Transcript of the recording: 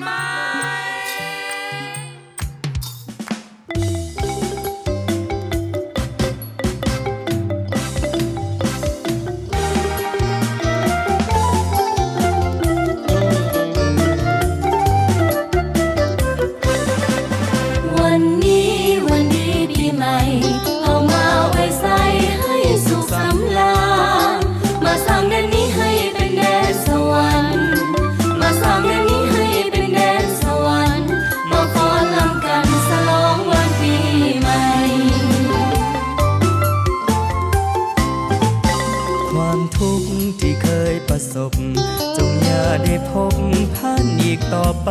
ไหมวันนี้วันดีปีใหม่เอามาไว้ใส่ให้สุขสำราญมาสร้างแดนนี้ให้เป็นแดนสวรรค์มาสร้างแดนนี้ให้เป็นแดนสวรรค์มาฟ้อนรำกันฉลองวันปีใหม่ความทุกข์ที่เคยประสบจงอย่าได้พบผ่านอีกต่อไป